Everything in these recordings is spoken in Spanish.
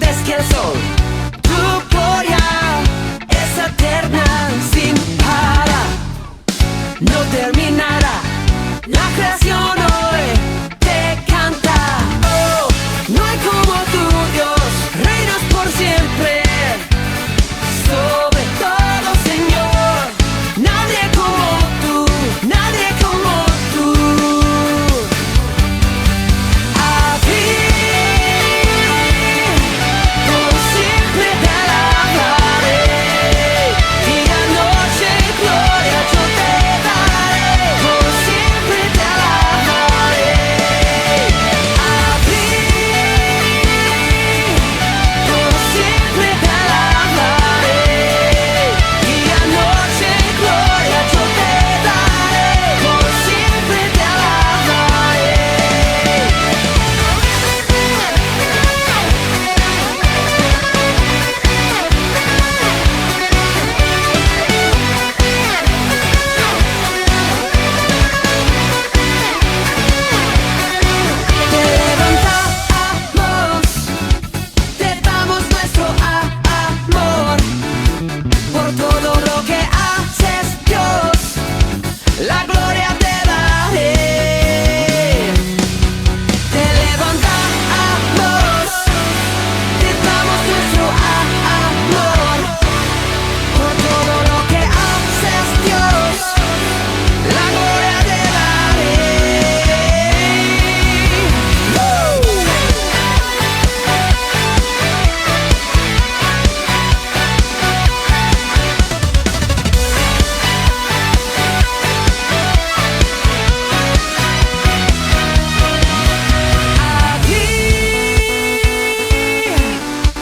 antes que el sol. Tu gloria es eterna, sin parar, no terminará. La creación hoy te canta. Oh, no hay como tú, Dios, reinas por siempre. Sobre todo, Señor, nadie como tú, nadie como tú. A ti, por siempre te alabaré. Día, noche, gloria yo te daré. Por siempre te alabaré. A ti, por siempre te alabaré. Día, noche, gloria yo te daré. Por siempre te alabaré. Te levantamos, te damos nuestro amor por todo lo que haces, Dios. La gloria te daré. Te levantamos, te damos nuestro amor por todo lo que haces, Dios. La gloria te daré. A ti,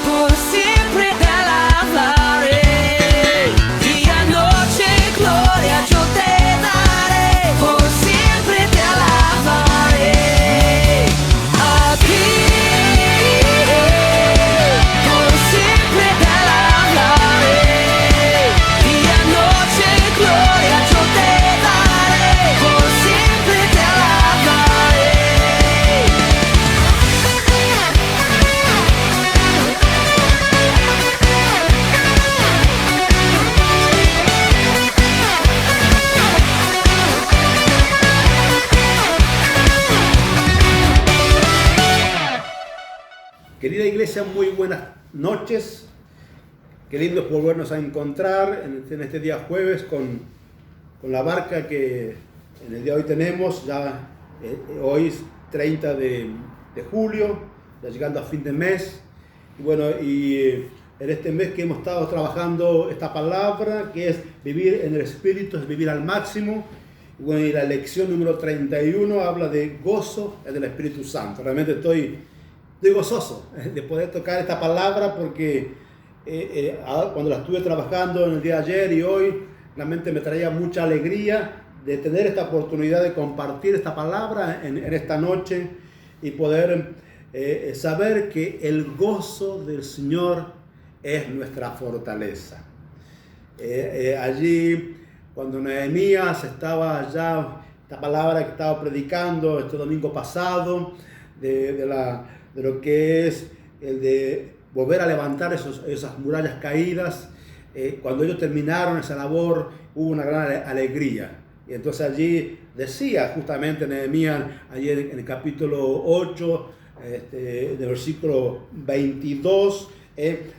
por siempre te alabaré. Día, noche, gloria yo te daré. Por siempre te alabaré. A ti, por siempre te alabaré. Día, noche, gloria yo te daré. Por siempre te alabaré. Querida iglesia, muy buenas noches. Qué lindo es volvernos a encontrar en este día jueves con la barca que en el día de hoy tenemos. Ya hoy es 30 de julio, ya llegando a fin de mes. Y bueno, en este mes que hemos estado trabajando esta palabra, que es vivir en el Espíritu, es vivir al máximo. Y bueno, y la lección número 31 habla de gozo del Espíritu Santo. Realmente estoy gozoso de poder tocar esta palabra porque cuando la estuve trabajando en el día de ayer y hoy, realmente me traía mucha alegría de tener esta oportunidad de compartir esta palabra en esta noche y poder saber que el gozo del Señor es nuestra fortaleza. Allí, cuando Nehemías estaba ya, esta palabra que estaba predicando este domingo pasado, de lo que es el de volver a levantar esas murallas caídas, cuando ellos terminaron esa labor hubo una gran alegría. Y entonces allí decía justamente Nehemías, allí en el capítulo 8, del versículo 22,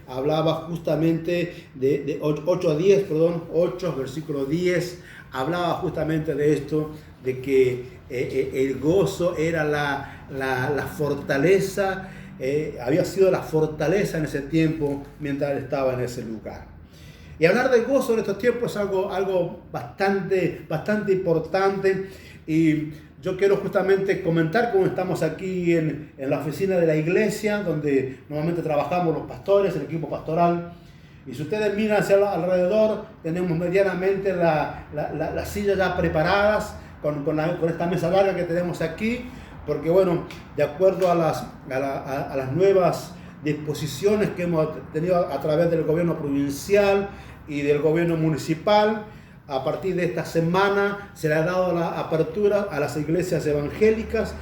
hablaba justamente de 8 a 10, 8, versículo 10, hablaba justamente de esto, de que el gozo era la fortaleza, había sido la fortaleza en ese tiempo mientras él estaba en ese lugar. Y hablar de gozo en estos tiempos es algo bastante importante, y yo quiero justamente comentar cómo estamos aquí en la oficina de la iglesia, donde normalmente trabajamos los pastores, el equipo pastoral. Y si ustedes miran hacia alrededor, tenemos medianamente las sillas ya preparadas con esta mesa larga que tenemos aquí, porque bueno, de acuerdo a las nuevas disposiciones que hemos tenido a través del gobierno provincial y del gobierno municipal, a partir de esta semana se le ha dado la apertura a las iglesias evangélicas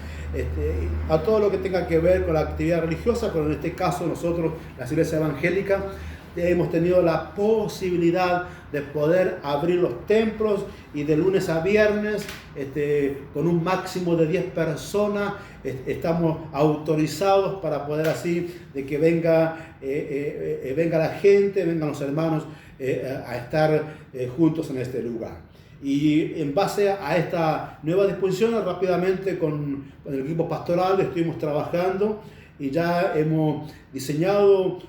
a todo lo que tenga que ver con la actividad religiosa, pero en este caso nosotros, la Iglesia Evangélica, hemos tenido la posibilidad de poder abrir los templos y de lunes a viernes con un máximo de 10 personas estamos autorizados para poder así de que venga la gente, vengan los hermanos a estar juntos en este lugar. Y en base a esta nueva disposición, rápidamente con el equipo pastoral estuvimos trabajando y ya hemos diseñado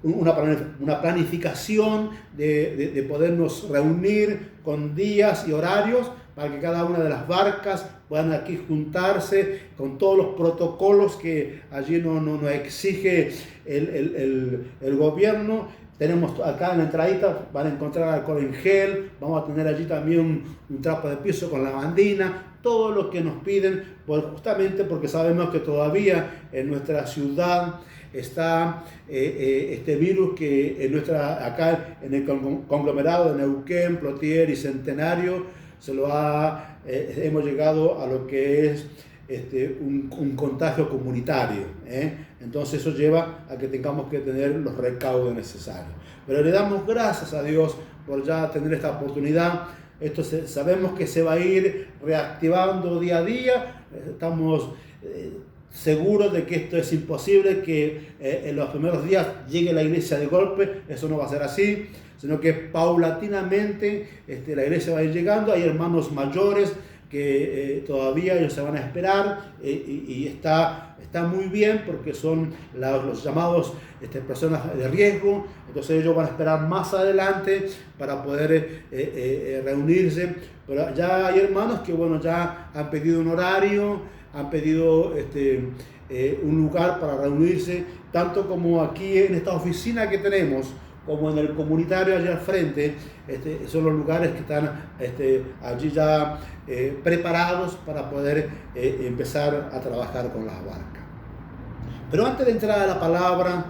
una planificación de podernos reunir con días y horarios para que cada una de las barcas puedan aquí juntarse con todos los protocolos que allí nos exige el gobierno. Tenemos acá en la entradita, van a encontrar alcohol en gel, vamos a tener allí también un trapo de piso con lavandina, todo lo que nos piden, justamente porque sabemos que todavía en nuestra ciudad está este virus que acá en el conglomerado de Neuquén, Plotier y Centenario, hemos llegado a lo que es un contagio comunitario. Entonces eso lleva a que tengamos que tener los recaudos necesarios. Pero le damos gracias a Dios por ya tener esta oportunidad. Sabemos que se va a ir reactivando día a día. Estamos seguros de que esto es imposible, que en los primeros días llegue la iglesia de golpe. Eso no va a ser así, sino que paulatinamente la iglesia va a ir llegando. Hay hermanos mayores que todavía ellos se van a esperar y está muy bien porque son los llamados personas de riesgo. Entonces ellos van a esperar más adelante para poder reunirse. Pero ya hay hermanos que ya han pedido un horario, han pedido un lugar para reunirse, tanto como aquí en esta oficina que tenemos, como en el comunitario allá al frente. Son los lugares que están allí ya preparados para poder empezar a trabajar con las barcas. Pero antes de entrar a la palabra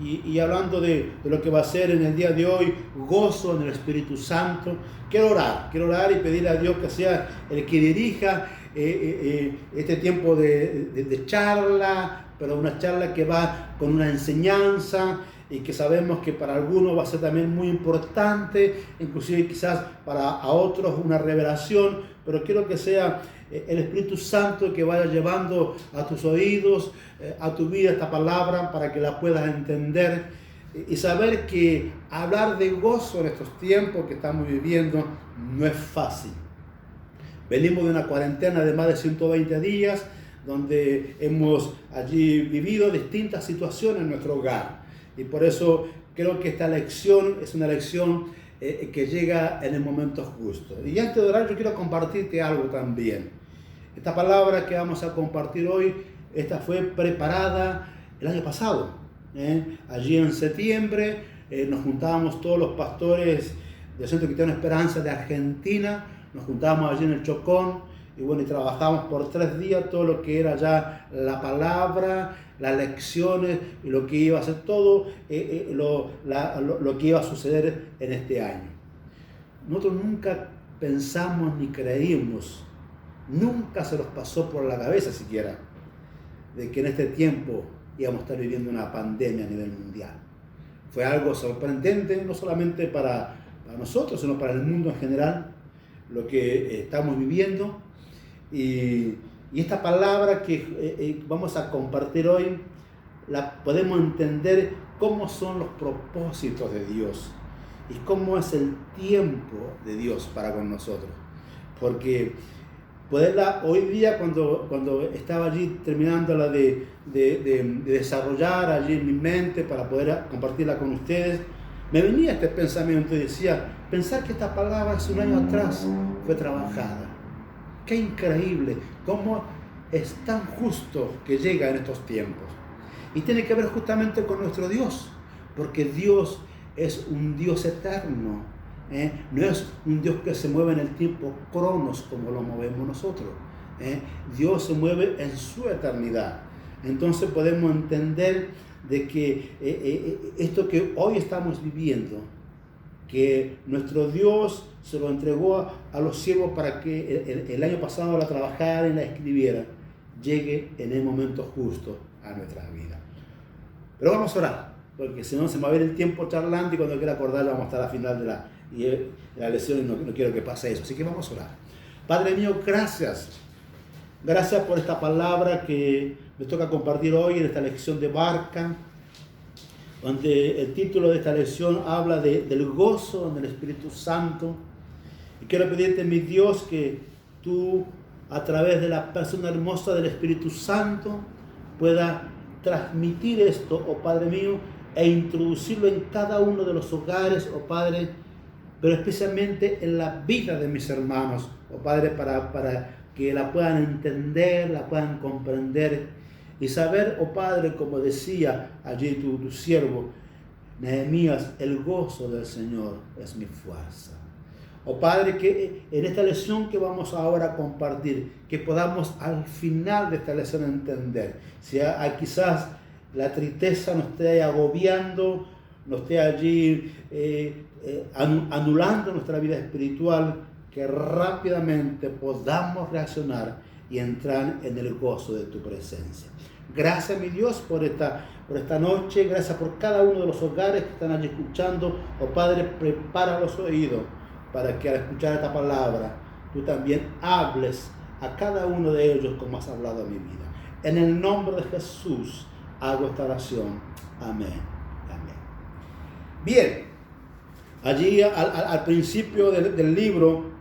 y hablando de lo que va a ser en el día de hoy, gozo en el Espíritu Santo, quiero orar y pedirle a Dios que sea el que dirija este tiempo de charla, pero una charla que va con una enseñanza y que sabemos que para algunos va a ser también muy importante, inclusive quizás para otros una revelación, pero quiero que sea el Espíritu Santo que vaya llevando a tus oídos, a tu vida esta palabra para que la puedas entender y saber que hablar de gozo en estos tiempos que estamos viviendo no es fácil. Venimos de una cuarentena de más de 120 días donde hemos allí vivido distintas situaciones en nuestro hogar. Y por eso creo que esta lección es una lección que llega en el momento justo. Y antes de orar, yo quiero compartirte algo también. Esta palabra que vamos a compartir hoy, esta fue preparada el año pasado. Allí en septiembre nos juntábamos todos los pastores del Centro Cristiano Esperanza de Argentina, nos juntábamos allí en el Chocón, y trabajamos por 3 días todo lo que era ya la palabra, las lecciones y lo que iba a ser todo lo que iba a suceder en este año. Nosotros nunca pensamos ni creímos, nunca se nos pasó por la cabeza siquiera de que en este tiempo íbamos a estar viviendo una pandemia a nivel mundial. Fue algo sorprendente, no solamente para nosotros, sino para el mundo en general, lo que estamos viviendo. Y esta palabra que vamos a compartir hoy, la podemos entender cómo son los propósitos de Dios y cómo es el tiempo de Dios para con nosotros. Porque poderla hoy día, cuando estaba allí terminándola de desarrollar allí en mi mente para poder compartirla con ustedes, me venía este pensamiento y decía, pensar que esta palabra hace un año atrás fue trabajada. Qué increíble, cómo es tan justo que llega en estos tiempos. Y tiene que ver justamente con nuestro Dios, porque Dios es un Dios eterno, no es un Dios que se mueve en el tiempo cronos como lo movemos nosotros. Dios se mueve en su eternidad. Entonces podemos entender de que esto que hoy estamos viviendo, que nuestro Dios se lo entregó a los siervos para que el año pasado la trabajaran y la escribieran, llegue en el momento justo a nuestra vida. Pero vamos a orar, porque si no se me va a ver el tiempo charlando y cuando quiera acordar vamos a estar al final de la lección y no quiero que pase eso. Así que vamos a orar. Padre mío, gracias. Gracias por esta palabra que me toca compartir hoy en esta lección de Barca, donde el título de esta lección habla del gozo en el Espíritu Santo. Y quiero pedirte, mi Dios, que tú, a través de la persona hermosa del Espíritu Santo, pueda transmitir esto, oh Padre mío, e introducirlo en cada uno de los hogares, oh Padre, pero especialmente en la vida de mis hermanos, oh Padre, para que la puedan entender, la puedan comprender y saber, oh Padre, como decía allí tu siervo Nehemías, el gozo del Señor es mi fuerza. Oh Padre, que en esta lección que vamos ahora a compartir, que podamos al final de esta lección entender, si quizás la tristeza nos esté agobiando, nos esté allí anulando nuestra vida espiritual, que rápidamente podamos reaccionar y entrar en el gozo de tu presencia. Gracias, mi Dios, por esta noche. Gracias por cada uno de los hogares que están allí escuchando. Oh Padre, prepara los oídos para que al escuchar esta palabra, tú también hables a cada uno de ellos como has hablado a mi vida. En el nombre de Jesús hago esta oración. Amén. Amén. Bien, allí al principio del libro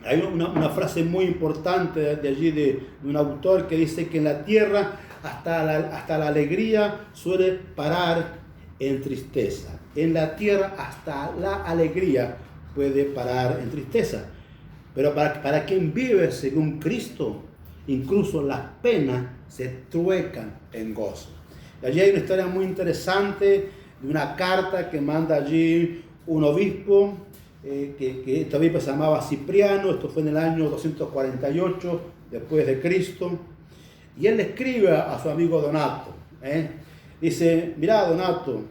hay una frase muy importante de allí de un autor que dice que en la tierra hasta la alegría suele parar en tristeza. En la tierra hasta la alegría puede parar en tristeza. Pero para quien vive según Cristo, incluso las penas se truecan en gozo. Y allí hay una historia muy interesante de una carta que manda allí un obispo, que este obispo se llamaba Cipriano. Esto fue en el año 248 después de Cristo. Y él le escribe a su amigo Donato. Dice: mira, Donato,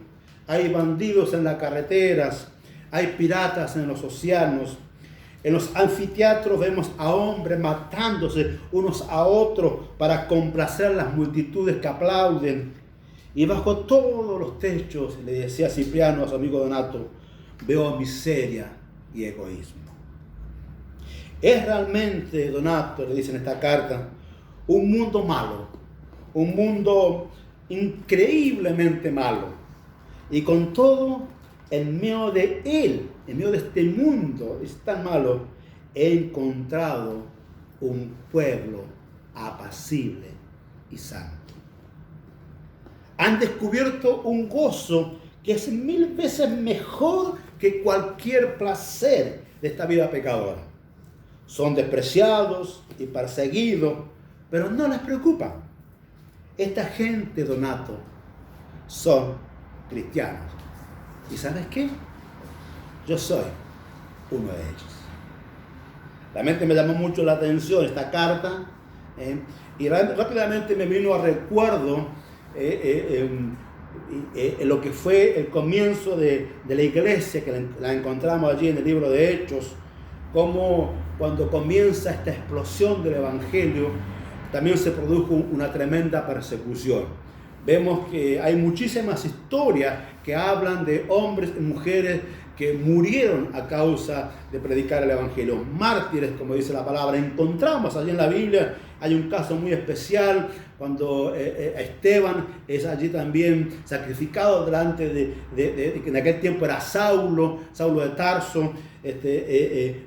hay bandidos en las carreteras, hay piratas en los océanos, en los anfiteatros vemos a hombres matándose unos a otros para complacer las multitudes que aplauden. Y bajo todos los techos, le decía Cipriano a su amigo Donato, veo miseria y egoísmo. Es realmente, Donato, le dice en esta carta, un mundo malo, un mundo increíblemente malo. Y con todo, en medio de él, en medio de este mundo es tan malo, he encontrado un pueblo apacible y santo. Han descubierto un gozo que es 1000 veces mejor que cualquier placer de esta vida pecadora. Son despreciados y perseguidos, pero no les preocupa. Esta gente, Donato, son cristianos. ¿Y sabes qué? Yo soy uno de ellos. Realmente me llamó mucho la atención esta carta, y rápidamente me vino a recuerdo lo que fue el comienzo de la iglesia, que la encontramos allí en el libro de Hechos, como cuando comienza esta explosión del evangelio, también se produjo una tremenda persecución. Vemos que hay muchísimas historias que hablan de hombres y mujeres que murieron a causa de predicar el evangelio. Mártires, como dice la palabra, encontramos allí en la Biblia. Hay un caso muy especial cuando Esteban es allí también sacrificado delante de que en aquel tiempo era Saulo de Tarso.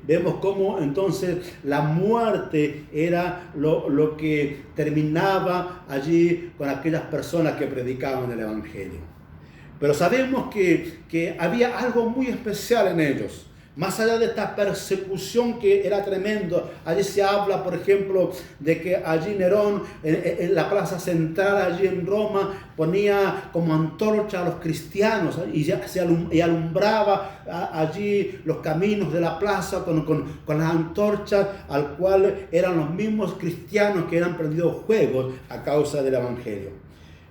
Vemos cómo entonces la muerte era lo que terminaba allí con aquellas personas que predicaban el evangelio. Pero sabemos que había algo muy especial en ellos. Más allá de esta persecución que era tremendo, allí se habla, por ejemplo, de que allí Nerón, en la plaza central, allí en Roma, ponía como antorcha a los cristianos y alumbraba allí los caminos de la plaza con las antorchas, al cual eran los mismos cristianos que eran prendidos fuego a causa del evangelio.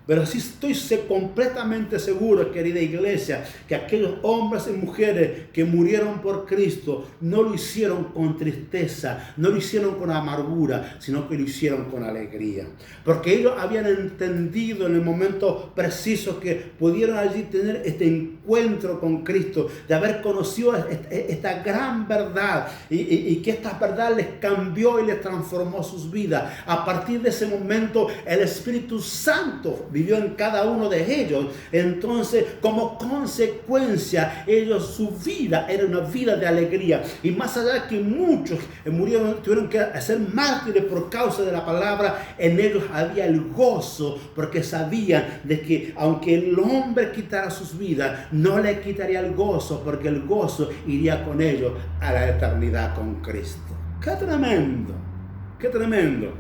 Pero sí estoy completamente seguro, querida iglesia, que aquellos hombres y mujeres que murieron por Cristo no lo hicieron con tristeza, no lo hicieron con amargura, sino que lo hicieron con alegría. Porque ellos habían entendido en el momento preciso que pudieron allí tener este encuentro con Cristo, de haber conocido esta gran verdad y que esta verdad les cambió y les transformó sus vidas. A partir de ese momento, el Espíritu Santo vivió en cada uno de ellos. Entonces, como consecuencia, su vida era una vida de alegría. Y más allá de que muchos murieron, tuvieron que hacer mártires por causa de la palabra, en ellos había el gozo, porque sabían de que aunque el hombre quitara sus vidas, no le quitaría el gozo, porque el gozo iría con ellos a la eternidad con Cristo. ¡Qué tremendo! ¡Qué tremendo!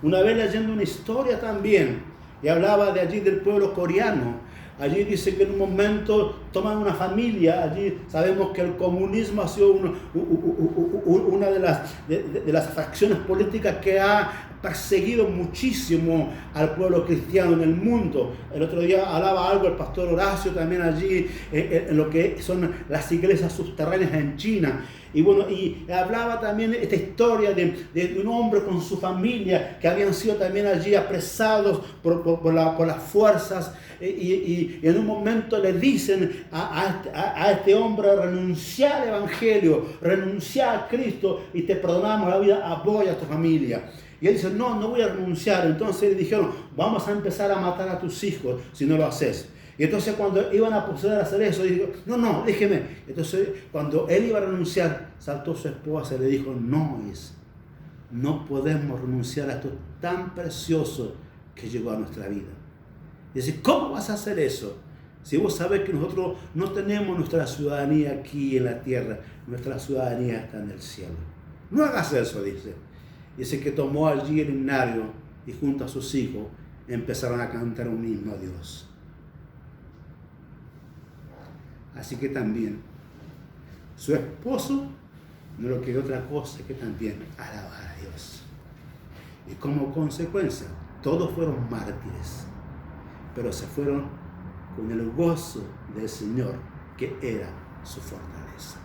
Una vez leyendo una historia también, y hablaba de allí del pueblo coreano. Allí dice que en un momento toman una familia. Allí sabemos que el comunismo ha sido una de las facciones políticas que ha perseguido muchísimo al pueblo cristiano en el mundo. El otro día hablaba algo el pastor Horacio también allí en lo que son las iglesias subterráneas en China. Y bueno, y hablaba también esta historia de un hombre con su familia que habían sido también allí apresados por las fuerzas. Y en un momento le dicen a este hombre: renuncia al evangelio, renuncia a Cristo y te perdonamos la vida, apoya a tu familia. Y él dice: no voy a renunciar. Entonces le dijeron: vamos a empezar a matar a tus hijos si no lo haces. Y entonces cuando iban a proceder a hacer eso, dijo: no, déjeme. Entonces cuando él iba a renunciar, saltó su esposa y le dijo: no podemos renunciar a esto tan precioso que llegó a nuestra vida. Y dice: ¿cómo vas a hacer eso? Si vos sabés que nosotros no tenemos nuestra ciudadanía aquí en la tierra, nuestra ciudadanía está en el cielo. No hagas eso, dice. Dice que tomó allí el himnario y junto a sus hijos empezaron a cantar un himno a Dios. Así que también su esposo no lo quería otra cosa que también alabar a Dios. Y como consecuencia, todos fueron mártires, pero se fueron con el gozo del Señor, que era su fortaleza.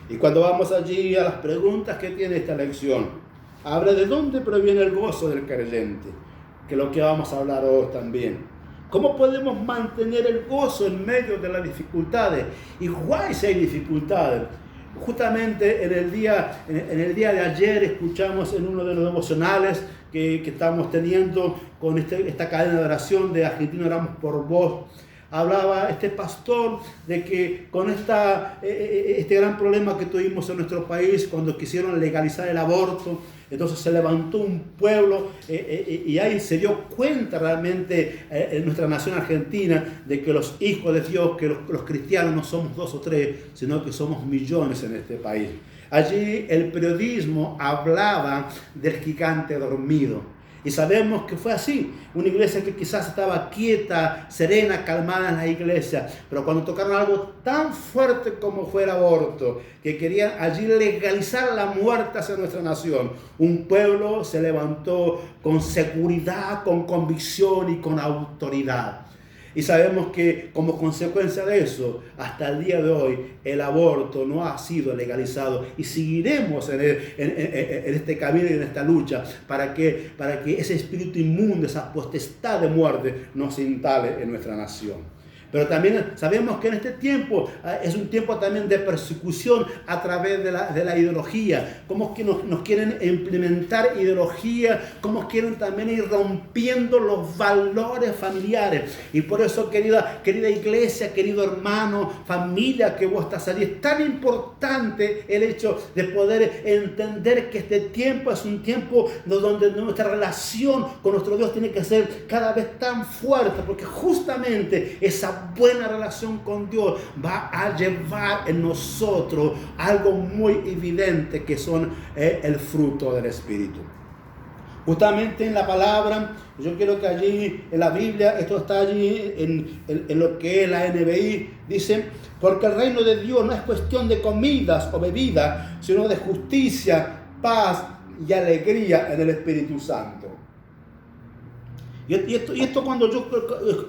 Y cuando vamos allí a las preguntas que tiene esta lección, habla de dónde proviene el gozo del creyente, que es lo que vamos a hablar hoy también. ¿Cómo podemos mantener el gozo en medio de las dificultades? Igual si hay dificultades. Justamente en el día de ayer escuchamos en uno de los devocionales que estamos teniendo con esta cadena de oración de Argentina Oramos por Vos. Hablaba este pastor de que con este gran problema que tuvimos en nuestro país cuando quisieron legalizar el aborto, entonces se levantó un pueblo y ahí se dio cuenta realmente en nuestra nación argentina de que los hijos de Dios, que los cristianos no somos 2 o 3, sino que somos millones en este país. Allí el periodismo hablaba del gigante dormido. Y sabemos que fue así, una iglesia que quizás estaba quieta, serena, calmada en la iglesia, pero cuando tocaron algo tan fuerte como fue el aborto, que querían allí legalizar la muerte hacia nuestra nación, un pueblo se levantó con seguridad, con convicción y con autoridad. Y sabemos que como consecuencia de eso, hasta el día de hoy, el aborto no ha sido legalizado y seguiremos en este camino y en esta lucha para que ese espíritu inmundo, esa potestad de muerte no se instale en nuestra nación. Pero también sabemos que en este tiempo es un tiempo también de persecución a través de la ideología. Cómo que nos quieren implementar ideología, cómo quieren también ir rompiendo los valores familiares. Y por eso, querida iglesia, querido hermano, familia que vos estás allí, es tan importante el hecho de poder entender que este tiempo es un tiempo donde nuestra relación con nuestro Dios tiene que ser cada vez tan fuerte, porque justamente esa buena relación con Dios va a llevar en nosotros algo muy evidente que son el fruto del Espíritu. Justamente en la palabra, yo quiero que allí en la Biblia, esto está allí en lo que es la NBI, dice: porque el reino de Dios no es cuestión de comidas o bebidas, sino de justicia, paz y alegría en el Espíritu Santo. Y esto cuando yo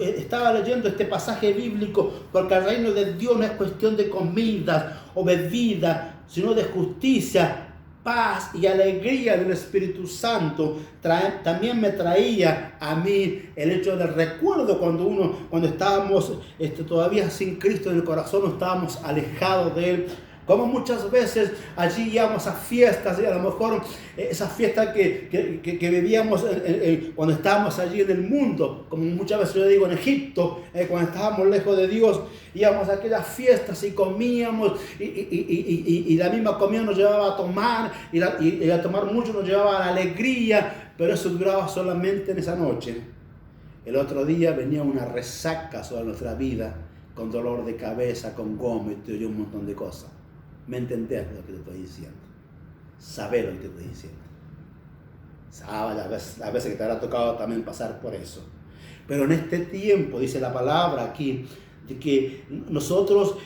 estaba leyendo este pasaje bíblico, porque el reino de Dios no es cuestión de comidas o bebidas, sino de justicia, paz y alegría del Espíritu Santo. También me traía a mí el hecho del recuerdo cuando estábamos todavía sin Cristo en el corazón, estábamos alejados de Él. Como muchas veces allí íbamos a fiestas, y a lo mejor esas fiestas que vivíamos cuando estábamos allí en el mundo, como muchas veces yo digo en Egipto, cuando estábamos lejos de Dios, íbamos a aquellas fiestas y comíamos, y la misma comida nos llevaba a tomar, y a tomar mucho nos llevaba a la alegría, pero eso duraba solamente en esa noche. El otro día venía una resaca sobre nuestra vida, con dolor de cabeza, con vómito y un montón de cosas. ¿Me entendés lo que te estoy diciendo? Saber lo que te estoy diciendo. Sabes, a veces que te habrá tocado también pasar por eso. Pero en este tiempo, dice la palabra aquí, de que nosotros,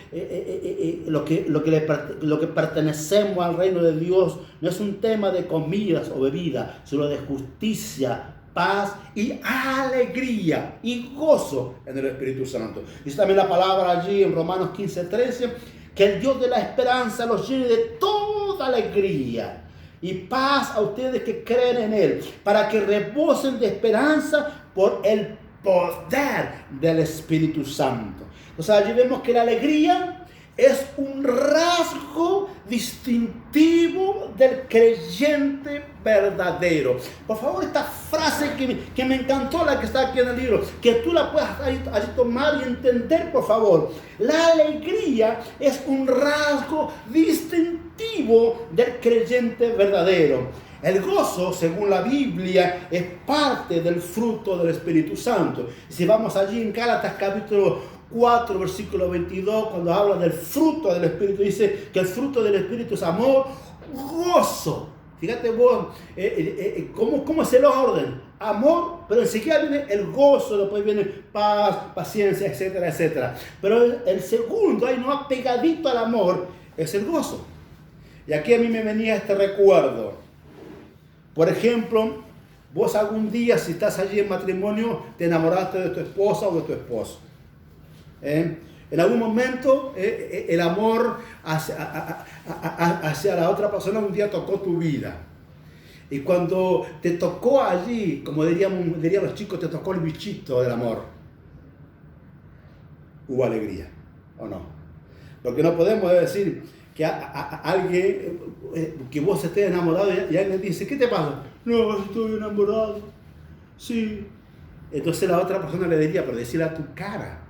lo que pertenecemos al reino de Dios, no es un tema de comidas o bebidas, sino de justicia, paz y alegría y gozo en el Espíritu Santo. Dice también la palabra allí en Romanos 15:13, que el Dios de la esperanza los llene de toda alegría y paz a ustedes que creen en Él, para que rebosen de esperanza por el poder del Espíritu Santo. Entonces allí vemos que la alegría es un rasgo distintivo del creyente verdadero. Por favor, esta frase que me encantó, la que está aquí en el libro, que tú la puedas allí tomar y entender, por favor. La alegría es un rasgo distintivo del creyente verdadero. El gozo, según la Biblia, es parte del fruto del Espíritu Santo. Si vamos allí en Gálatas capítulo 4, versículo 22, cuando habla del fruto del Espíritu, dice que el fruto del Espíritu es amor, gozo. Fíjate vos, ¿cómo es el orden? Amor, pero enseguida viene el gozo, después viene paz, paciencia, etcétera, etcétera. Pero el segundo, ahí no pegadito al amor, es el gozo. Y aquí a mí me venía este recuerdo. Por ejemplo, vos algún día, si estás allí en matrimonio, te enamoraste de tu esposa o de tu esposo. En algún momento el amor hacia la otra persona un día tocó tu vida. Y cuando te tocó allí, como dirían los chicos, te tocó el bichito del amor, hubo alegría, ¿o no? Porque no podemos decir que a alguien, que vos estés enamorado y alguien dice, ¿qué te pasa? No, estoy enamorado. Sí. Entonces la otra persona le diría, pero decirle a tu cara,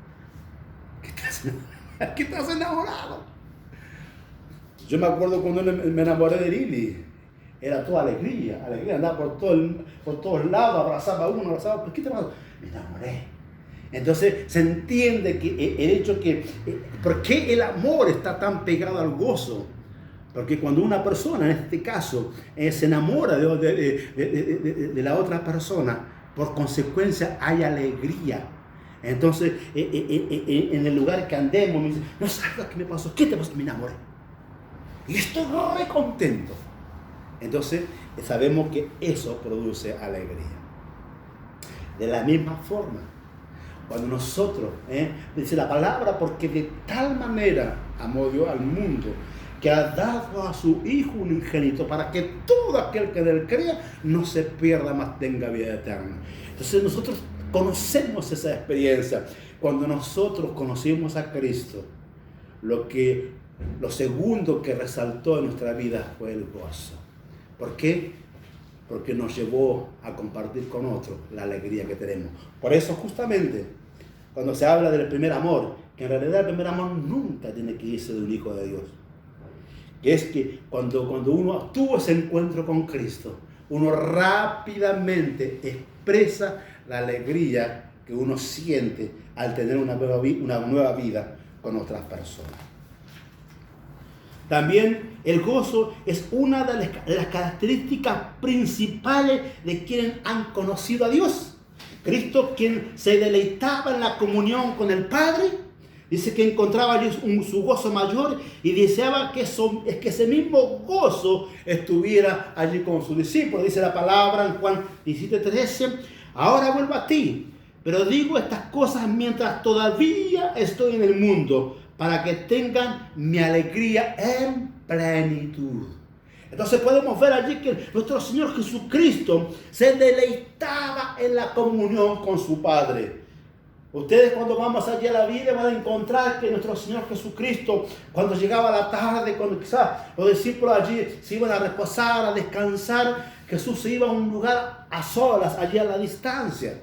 ¿qué estás enamorado? Yo me acuerdo cuando me enamoré de Lili, era toda alegría, andaba por todos lados, abrazaba a uno, ¿por qué te pasa? Me enamoré. Entonces se entiende que el hecho que, ¿por qué el amor está tan pegado al gozo? Porque cuando una persona, en este caso, se enamora de la otra persona, por consecuencia hay alegría. Entonces, en el lugar que andemos, me dicen, no sabes lo que me pasó, ¿qué te pasó? Me enamoré. Y estoy re contento. Entonces, sabemos que eso produce alegría. De la misma forma, cuando nosotros, dice la palabra, porque de tal manera amó Dios al mundo, que ha dado a su Hijo unigénito, para que todo aquel que en él crea no se pierda, mas tenga vida eterna. Entonces nosotros conocemos esa experiencia. Cuando nosotros conocimos a Cristo, lo segundo que resaltó en nuestra vida fue el gozo. ¿Por qué? Porque nos llevó a compartir con otros la alegría que tenemos. Por eso justamente, cuando se habla del primer amor, que en realidad el primer amor nunca tiene que irse de un hijo de Dios. Que es que cuando uno tuvo ese encuentro con Cristo, uno rápidamente expresa la alegría que uno siente al tener una nueva vida con otras personas. También el gozo es una de las características principales de quienes han conocido a Dios. Cristo, quien se deleitaba en la comunión con el Padre, dice que encontraba allí su gozo mayor y deseaba que ese mismo gozo estuviera allí con sus discípulos. Dice la palabra en Juan 17:13, ahora vuelvo a ti, pero digo estas cosas mientras todavía estoy en el mundo, para que tengan mi alegría en plenitud. Entonces podemos ver allí que nuestro Señor Jesucristo se deleitaba en la comunión con su Padre. Ustedes cuando vamos allí a la Biblia van a encontrar que nuestro Señor Jesucristo, cuando llegaba la tarde, cuando quizás los discípulos allí se iban a reposar, a descansar, Jesús se iba a un lugar a solas, allí a la distancia.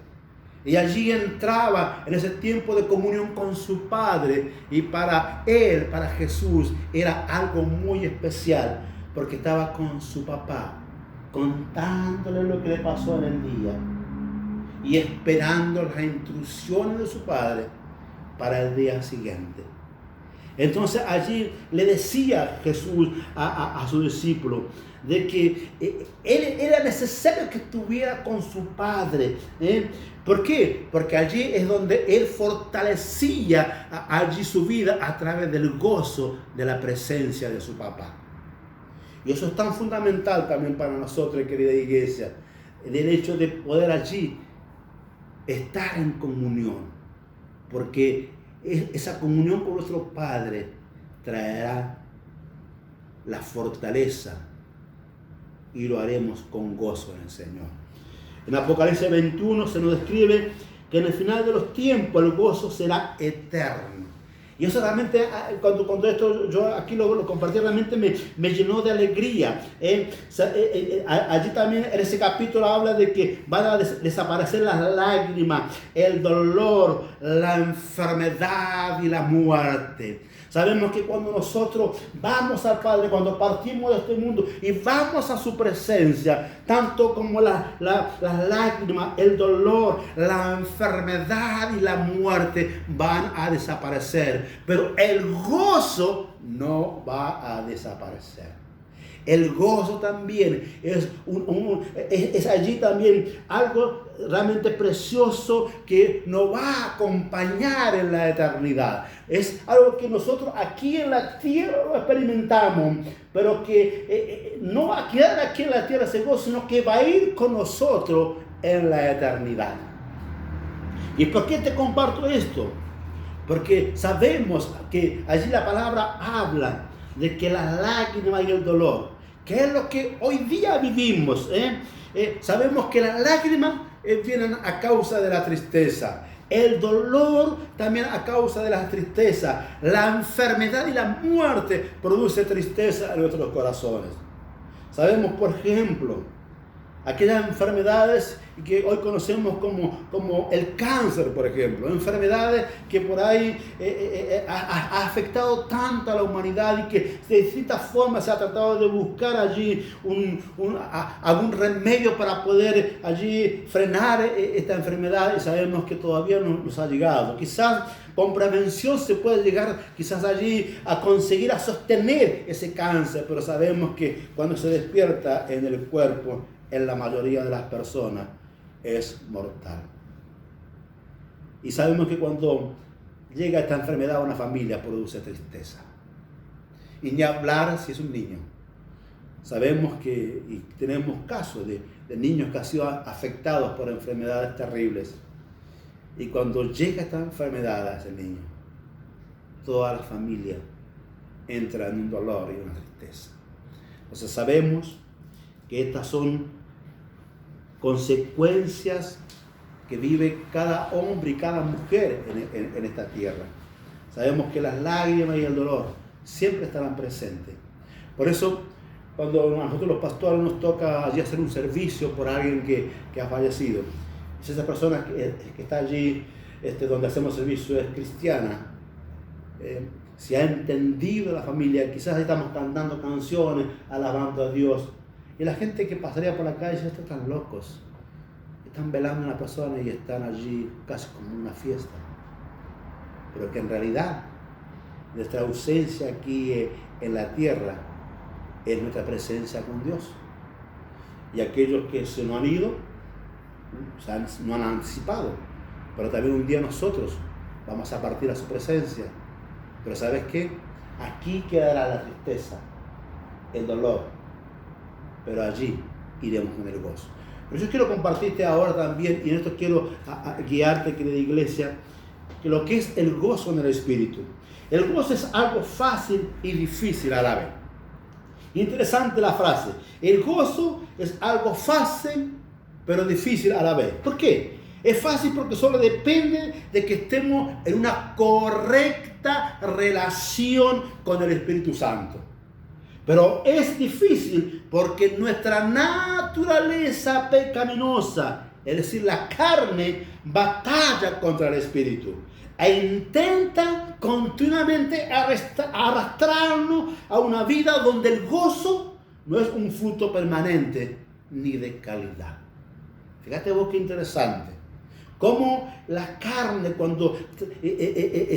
Y allí entraba en ese tiempo de comunión con su Padre. Y para él, para Jesús, era algo muy especial, porque estaba con su papá, contándole lo que le pasó en el día y esperando las instrucciones de su Padre para el día siguiente. Entonces allí le decía Jesús a su discípulo de que él era necesario que estuviera con su Padre. ¿Por qué? Porque allí es donde él fortalecía allí su vida a través del gozo de la presencia de su papá. Y eso es tan fundamental también para nosotros, querida iglesia, el hecho de poder allí estar en comunión, porque esa comunión con nuestro Padre traerá la fortaleza y lo haremos con gozo en el Señor. En Apocalipsis 21 se nos describe que en el final de los tiempos el gozo será eterno. Y eso realmente, cuando esto yo aquí lo compartí, realmente me llenó de alegría. Allí también en ese capítulo habla de que van a desaparecer las lágrimas, el dolor, la enfermedad y la muerte. Sabemos que cuando nosotros vamos al Padre, cuando partimos de este mundo y vamos a su presencia, tanto como las lágrimas, el dolor, la enfermedad y la muerte van a desaparecer. Pero el gozo no va a desaparecer. El gozo también es allí también algo realmente precioso que nos va a acompañar en la eternidad. Es algo que nosotros aquí en la tierra lo experimentamos, pero que no va a quedar aquí en la tierra ese gozo, sino que va a ir con nosotros en la eternidad. ¿Y por qué te comparto esto? Porque sabemos que allí la palabra habla de que las lágrimas y el dolor, que es lo que hoy día vivimos, sabemos que las lágrimas vienen a causa de la tristeza, el dolor también a causa de la tristeza, la enfermedad y la muerte produce tristeza en nuestros corazones. Sabemos, por ejemplo, aquellas enfermedades que hoy conocemos como el cáncer, por ejemplo, enfermedades que por ahí ha afectado tanto a la humanidad y que de distintas formas se ha tratado de buscar allí algún remedio para poder allí frenar esta enfermedad, y sabemos que todavía no nos ha llegado. Quizás con prevención se puede llegar quizás allí a conseguir a sostener ese cáncer, pero sabemos que cuando se despierta en el cuerpo, en la mayoría de las personas, es mortal. Y sabemos que cuando llega esta enfermedad a una familia produce tristeza. Y ni hablar si es un niño. Sabemos que y tenemos casos de niños que han sido afectados por enfermedades terribles. Y cuando llega esta enfermedad a ese niño, toda la familia entra en un dolor y una tristeza. Entonces sabemos que estas son consecuencias que vive cada hombre y cada mujer en esta tierra. Sabemos que las lágrimas y el dolor siempre estarán presentes. Por eso, cuando a nosotros los pastores nos toca allí hacer un servicio por alguien que ha fallecido, si esa persona que está allí donde hacemos servicio es cristiana, si ha entendido la familia, quizás estamos cantando canciones, alabando a Dios, y la gente que pasaría por la calle dice: estos están locos, están velando a una persona y están allí casi como una fiesta. Pero que en realidad nuestra ausencia aquí en la tierra es nuestra presencia con Dios. Y aquellos que se nos han ido, no han anticipado, pero también un día nosotros vamos a partir a su presencia. Pero ¿sabes qué? Aquí quedará la tristeza, el dolor, pero allí iremos con el gozo. Yo quiero compartirte ahora también, y en esto quiero guiarte, querida iglesia, que lo que es el gozo en el Espíritu. El gozo es algo fácil y difícil a la vez. Interesante la frase. El gozo es algo fácil, pero difícil a la vez. ¿Por qué? Es fácil porque solo depende de que estemos en una correcta relación con el Espíritu Santo. Pero es difícil porque nuestra naturaleza pecaminosa, es decir, la carne, batalla contra el Espíritu e intenta continuamente arrastrarnos a una vida donde el gozo no es un fruto permanente ni de calidad. Fíjate vos qué interesante. Cómo la carne, cuando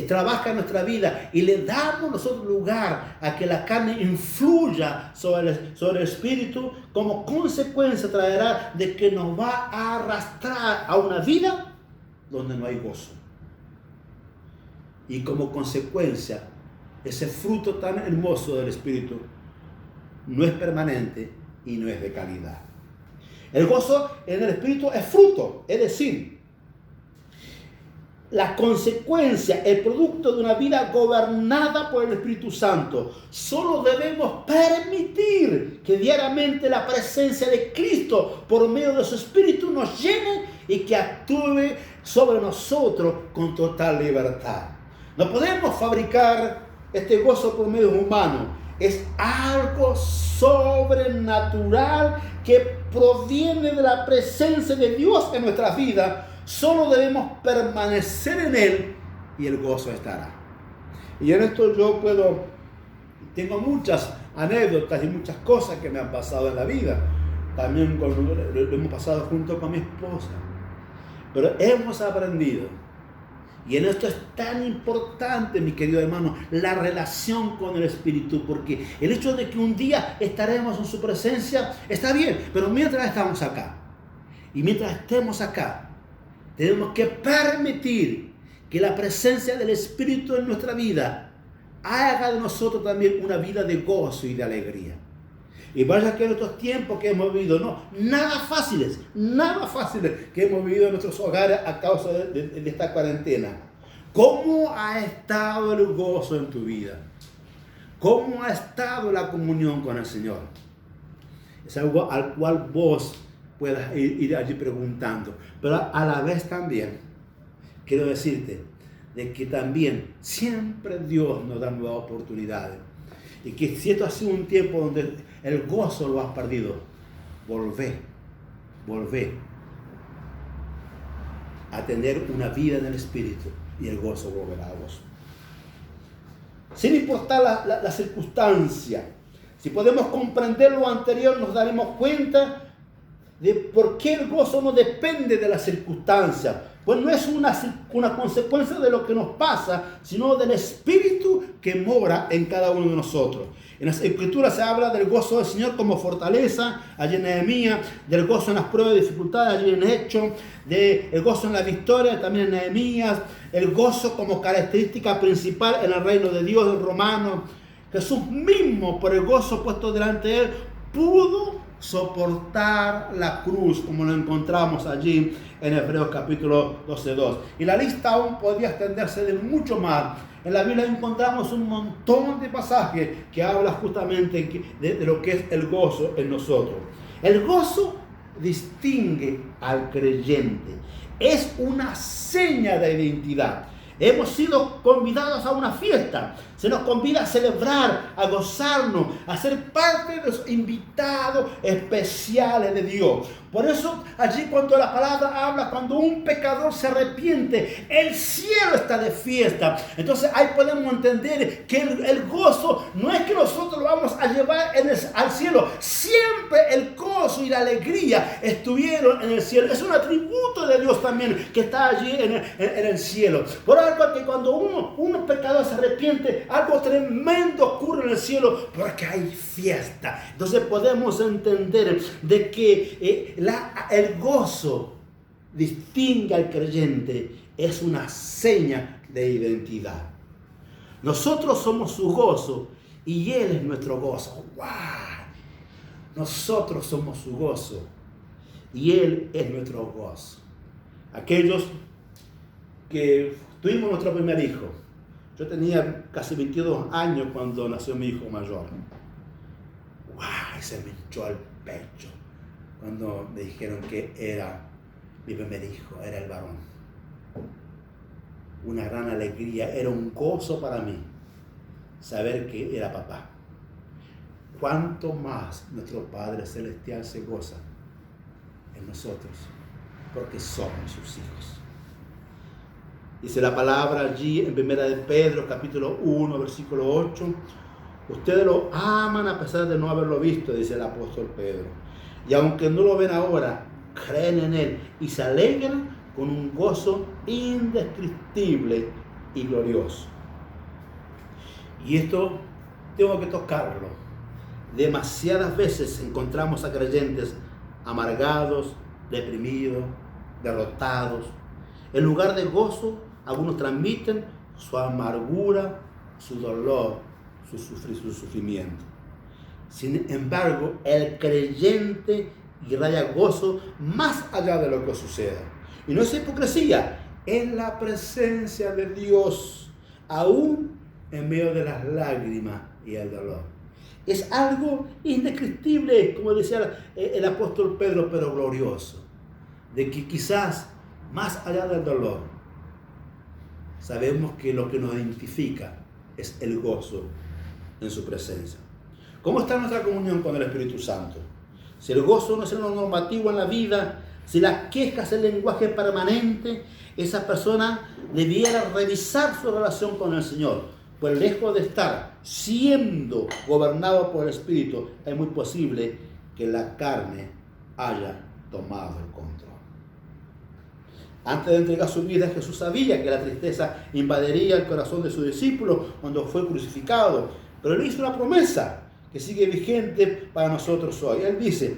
trabaja en nuestra vida y le damos nosotros lugar a que la carne influya sobre el espíritu, como consecuencia traerá de que nos va a arrastrar a una vida donde no hay gozo. Y como consecuencia, ese fruto tan hermoso del espíritu no es permanente y no es de calidad. El gozo en el espíritu es fruto, es decir, la consecuencia, el producto de una vida gobernada por el Espíritu Santo. Solo debemos permitir que diariamente la presencia de Cristo por medio de su Espíritu nos llene y que actúe sobre nosotros con total libertad. No podemos fabricar este gozo por medios humanos. Es algo sobrenatural que proviene de la presencia de Dios en nuestras vidas. Solo debemos permanecer en Él y el gozo estará. Y en esto tengo muchas anécdotas y muchas cosas que me han pasado en la vida. También lo hemos pasado junto con mi esposa. Pero hemos aprendido. Y en esto es tan importante, mi querido hermano, la relación con el Espíritu. Porque el hecho de que un día estaremos en su presencia está bien. Pero mientras estamos acá y mientras estemos acá, tenemos que permitir que la presencia del Espíritu en nuestra vida haga de nosotros también una vida de gozo y de alegría. Y vaya que en estos tiempos que hemos vivido, nada fáciles que hemos vivido en nuestros hogares a causa de esta cuarentena. ¿Cómo ha estado el gozo en tu vida? ¿Cómo ha estado la comunión con el Señor? Es algo al cual vos puedas ir allí preguntando. Pero a la vez también quiero decirte de que también siempre Dios nos da nuevas oportunidades. Y que si esto ha sido un tiempo donde el gozo lo has perdido, volvé a tener una vida en el Espíritu y el gozo volverá a vos. Sin importar la circunstancia, si podemos comprender lo anterior, nos daremos cuenta de por qué el gozo no depende de las circunstancias. Pues no es una consecuencia de lo que nos pasa, sino del Espíritu que mora en cada uno de nosotros. En las Escrituras se habla del gozo del Señor como fortaleza, allí en Nehemías, del gozo en las pruebas y dificultades, allí en Hechos, del gozo en la victoria, también en Nehemías, el gozo como característica principal en el reino de Dios, en Romanos. Jesús mismo, por el gozo puesto delante de él, pudo soportar la cruz, como lo encontramos allí en Hebreos capítulo 12:2. Y la lista aún podría extenderse de mucho más. En la Biblia encontramos un montón de pasajes que hablan justamente de lo que es el gozo en nosotros. El gozo distingue al creyente. Es una seña de identidad. Hemos sido convidados a una fiesta. Se nos convida a celebrar, a gozarnos, a ser parte de los invitados especiales de Dios. Por eso allí cuando la palabra habla, cuando un pecador se arrepiente, el cielo está de fiesta. Entonces ahí podemos entender que el gozo no es que nosotros lo vamos a llevar al cielo. Siempre el gozo y la alegría estuvieron en el cielo. Es un atributo de Dios también que está allí en el cielo. Por algo que cuando un pecador se arrepiente, algo tremendo ocurre en el cielo porque hay fiesta. Entonces podemos entender de que el gozo distingue al creyente, es una seña de identidad. Nosotros somos su gozo y Él es nuestro gozo. ¡Wow! Nosotros somos su gozo y Él es nuestro gozo. Aquellos que tuvimos nuestro primer hijo, yo tenía casi 22 años cuando nació mi hijo mayor. ¡Wow! Se me hinchó el pecho cuando me dijeron que era mi primer hijo, era el varón. Una gran alegría, era un gozo para mí saber que era papá. Cuánto más nuestro Padre Celestial se goza en nosotros, porque somos sus hijos. Dice la palabra allí en 1 de Pedro, capítulo 1, versículo 8. Ustedes lo aman a pesar de no haberlo visto, dice el apóstol Pedro. Y aunque no lo ven ahora, creen en Él y se alegran con un gozo indescriptible y glorioso. Y esto tengo que tocarlo. Demasiadas veces encontramos a creyentes amargados, deprimidos, derrotados. En lugar de gozo, algunos transmiten su amargura, su dolor, su sufrimiento. Sin embargo, el creyente irradia gozo más allá de lo que suceda. Y no es hipocresía, es la presencia de Dios, aún en medio de las lágrimas y el dolor. Es algo indescriptible, como decía el apóstol Pedro, pero glorioso. De que quizás más allá del dolor, sabemos que lo que nos identifica es el gozo en su presencia. ¿Cómo está nuestra comunión con el Espíritu Santo? Si el gozo no es lo normativo en la vida, si la queja es el lenguaje permanente, esa persona debiera revisar su relación con el Señor. Pues lejos de estar siendo gobernado por el Espíritu, es muy posible que la carne haya tomado el control. Antes de entregar su vida, Jesús sabía que la tristeza invadiría el corazón de sus discípulos cuando fue crucificado. Pero Él hizo una promesa que sigue vigente para nosotros hoy. Él dice,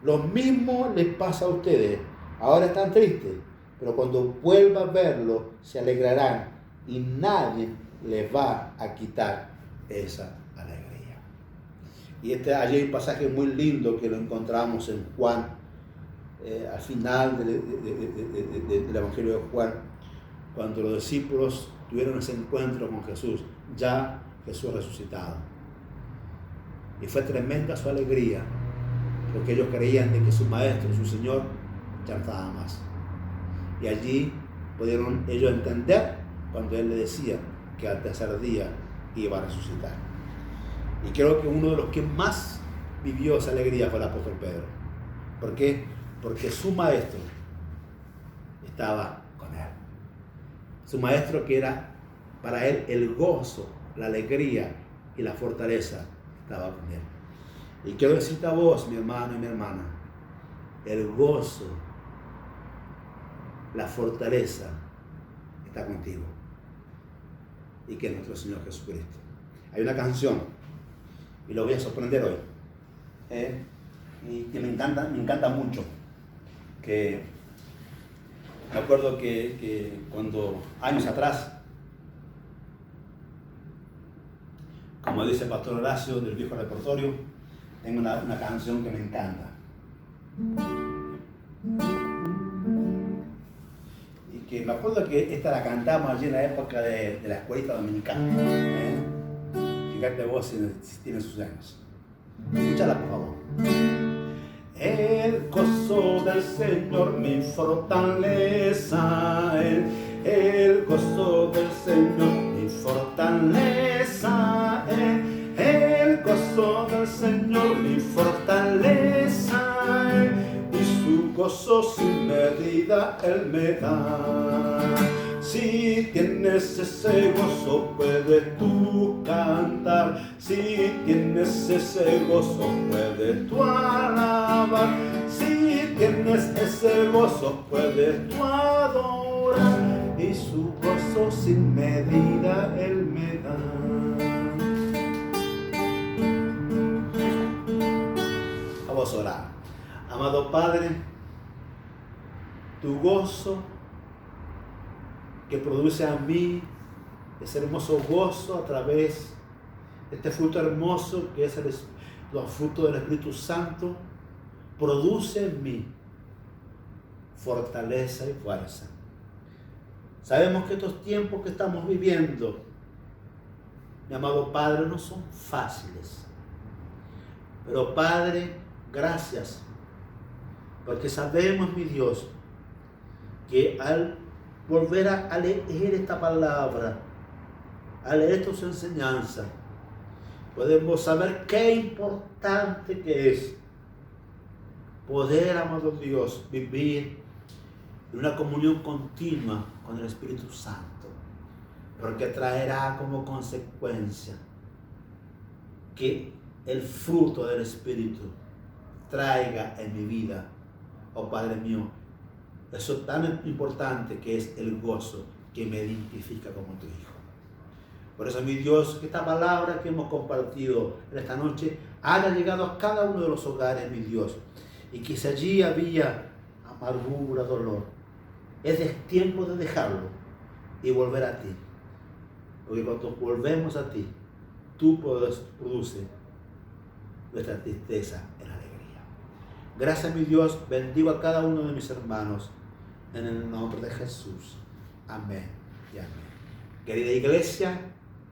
lo mismo les pasa a ustedes. Ahora están tristes, pero cuando vuelva a verlo, se alegrarán y nadie les va a quitar esa alegría. Y allí hay un pasaje muy lindo que lo encontramos en Juan, al final del Evangelio de Juan, cuando los discípulos tuvieron ese encuentro con Jesús, ya Jesús resucitado. Y fue tremenda su alegría, porque ellos creían de que su maestro, su Señor, ya no estaba más. Y allí pudieron ellos entender cuando Él le decía que al tercer día iba a resucitar. Y creo que uno de los que más vivió esa alegría fue el apóstol Pedro. ¿Por qué? Porque su maestro estaba con él. Su maestro, que era para él el gozo, la alegría y la fortaleza, estaba con él. Y quiero decirte a vos, mi hermano y mi hermana, el gozo, la fortaleza está contigo. Y que es nuestro Señor Jesucristo. Hay una canción, y lo voy a sorprender hoy, y que me encanta mucho, que me acuerdo que cuando años atrás, como dice el pastor Horacio del viejo repertorio, tengo una canción que me encanta. Que me acuerdo que esta la cantamos allí en la época de la escuelita dominicana. Fíjate vos si tiene sus años. Escúchala, por favor. El gozo del Señor mi fortaleza. El gozo del Señor mi fortaleza. El gozo del Señor mi fortaleza. Su gozo sin medida Él me da. Si tienes ese gozo, puedes tú cantar. Si tienes ese gozo, puedes tú alabar. Si tienes ese gozo, puedes tú adorar. Y su gozo sin medida Él me da. Vamos a orar. Amado Padre, tu gozo que produce a mí ese hermoso gozo a través de este fruto hermoso que es los frutos del Espíritu Santo, produce en mí fortaleza y fuerza. Sabemos que estos tiempos que estamos viviendo, mi amado Padre, no son fáciles. Pero Padre, gracias, porque sabemos, mi Dios, que al volver a leer esta palabra, a leer tus enseñanzas, podemos saber qué importante que es poder, amado Dios, vivir en una comunión continua con el Espíritu Santo, porque traerá como consecuencia que el fruto del Espíritu traiga en mi vida, oh Padre mío, eso tan importante que es el gozo que me identifica como tu Hijo. Por eso, mi Dios, que esta palabra que hemos compartido en esta noche haya llegado a cada uno de los hogares, mi Dios, y que si allí había amargura, dolor, es tiempo de dejarlo y volver a ti. Porque cuando volvemos a ti, tú produces nuestra tristeza en alegría. Gracias, mi Dios, bendigo a cada uno de mis hermanos en el nombre de Jesús. Amén y amén. Querida iglesia,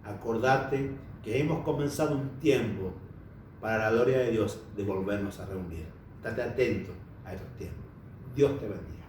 acordate que hemos comenzado un tiempo para la gloria de Dios de volvernos a reunir. Estate atento a estos tiempos. Dios te bendiga.